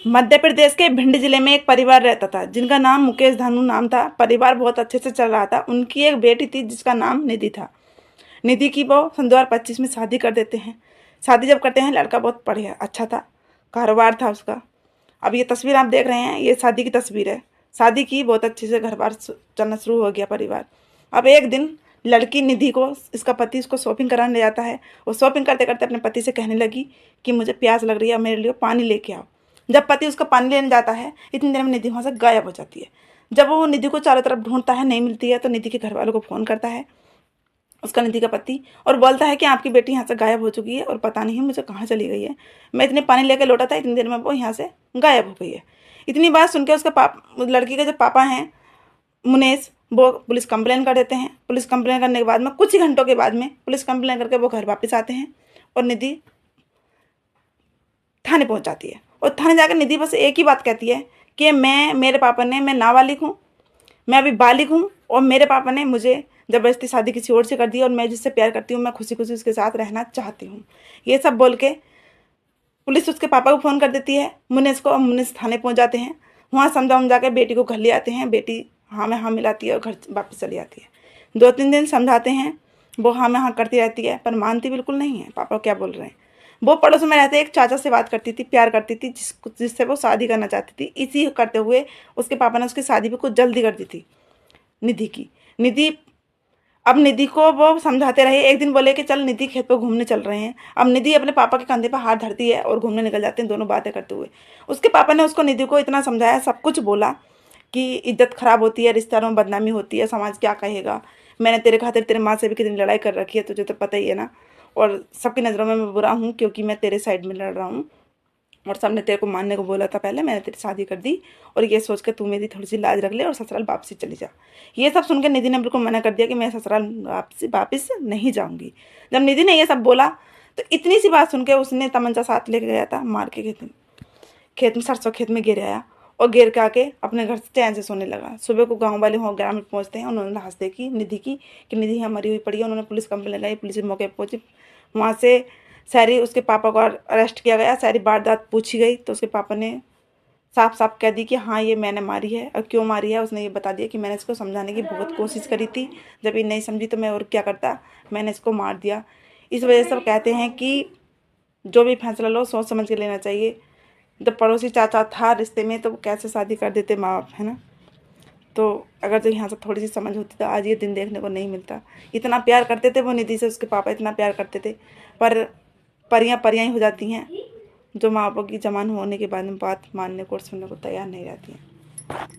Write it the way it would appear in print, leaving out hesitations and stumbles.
मध्य प्रदेश के भिंड जिले में एक परिवार रहता था जिनका नाम मुकेश धानू नाम था। परिवार बहुत अच्छे से चल रहा था। उनकी एक बेटी थी जिसका नाम निधि था। निधि की वो सन 2025 में शादी कर देते हैं। शादी जब करते हैं, लड़का बहुत बढ़िया अच्छा था, कारोबार था उसका। अब ये तस्वीर आप देख रहे हैं, ये शादी की तस्वीर है। शादी की बहुत अच्छे से घर बार चलना शुरू हो गया परिवार। अब एक दिन लड़की निधि को इसका पति उसको शॉपिंग कराने ले जाता है। वो शॉपिंग करते करते अपने पति से कहने लगी कि मुझे प्यास लग रही है, मेरे लिए पानी लेके आओ। जब पति उसका पानी लेने जाता है, इतनी देर में निधि वहाँ से गायब हो जाती है। जब वो निधि को चारों तरफ ढूंढता है, नहीं मिलती है, तो निधि के घर वालों को फ़ोन करता है उसका निधि का पति, और बोलता है कि आपकी बेटी यहाँ से गायब हो चुकी है और पता नहीं मुझे कहाँ चली गई है। मैं इतने पानी लेकर लौटा था, इतनी देर में वो यहाँ से गायब हो गई है। इतनी बात सुनकर उसका लड़की के जो पापा हैं मुनेश, वो पुलिस कंप्लेन कर देते हैं। पुलिस कंप्लेन करने के बाद में कुछ ही घंटों के बाद में पुलिस कंप्लेन करके वो घर वापस आते हैं और निधि थाने पहुंच जाती है। और थाने जाकर निधि बस एक ही बात कहती है कि मैं नाबालिग हूँ, मैं अभी बालिग हूँ, और मेरे पापा ने मुझे ज़बरदस्ती शादी किसी और से कर दी और मैं जिससे प्यार करती हूँ, मैं खुशी खुशी उसके साथ रहना चाहती हूँ। ये सब बोल के पुलिस उसके पापा को फ़ोन कर देती है मुनेश को, और मुनेश थाने पहुँच जाते हैं। वहाँ समझा के बेटी को घर ले आते हैं। बेटी हाँ में हाँ मिलाती है और घर वापस चली जाती है। 2-3 दिन समझाते हैं, वो हाँ में हाँ करती रहती है, पर मानती बिल्कुल नहीं है पापा क्या बोल रहे हैं। वो पड़ोस में रहते एक चाचा से बात करती थी, प्यार करती थी, जिससे वो शादी करना चाहती थी। इसी करते हुए उसके पापा ने उसकी शादी पे कुछ जल्दी कर दी थी निधि की। अब निधि को वो समझाते रहे। एक दिन बोले कि चल निधि खेत पर घूमने चल रहे हैं। अब निधि अपने पापा के कंधे पर हाथ धरती है और घूमने निकल जाते हैं, दोनों बातें करते हुए। उसके पापा ने उसको निधि को इतना समझाया, सब कुछ बोला कि इज्जत खराब होती है, रिश्तेदारों में बदनामी होती है, समाज क्या कहेगा, मैंने तेरे खातिर तेरे माँ से भी कितनी लड़ाई कर रखी है, तुझे तो पता ही है ना, और सबकी नज़रों में मैं बुरा हूँ क्योंकि मैं तेरे साइड में लड़ रहा हूँ, और सबने तेरे को मानने को बोला था, पहले मैंने तेरी शादी कर दी, और ये सोच के तू मेरी थोड़ी सी लाज रख ले और ससुराल वापसी चली जा। ये सब सुनकर निधि ने बिल्कुल मना कर दिया कि मैं ससुराल वापस नहीं जाऊँगी। जब निधि ने ये सब बोला तो इतनी सी बात सुन के उसने तमंचा साथ लेके गया था, मार के खेत में सरसों खेत में गिर आया और गिर के आके अपने घर से चैन से सोने लगा। सुबह को गाँव वाले हो ग्रामीण पहुँचते हैं, उन्होंने लाश देखी निधि की कि निधि यहाँ मरी हुई पड़ी है। उन्होंने पुलिस कंप्लेन लगाई, पुलिस मौके पर पहुँची। वहाँ से सारी उसके पापा को अरेस्ट किया गया, सारी वारदात पूछी गई तो उसके पापा ने साफ साफ कह दी कि हाँ ये मैंने मारी है। और क्यों मारी है उसने ये बता दिया कि मैंने इसको समझाने की बहुत कोशिश करी थी, जब ये नहीं समझी तो मैं और क्या करता, मैंने इसको मार दिया। इस वजह से सब कहते हैं कि जो भी फैसला लो सोच समझ के लेना चाहिए। जब पड़ोसी चाचा था रिश्ते में तो कैसे शादी कर देते माँ बाप, है ना। तो अगर जो यहाँ से थोड़ी सी समझ होती तो आज ये दिन देखने को नहीं मिलता। इतना प्यार करते थे वो निधि से, उसके पापा इतना प्यार करते थे, पर परियां परियां ही हो जाती हैं जो माँ बाप की जवान होने के बाद में बात मानने को और सुनने को तैयार नहीं रहती हैं।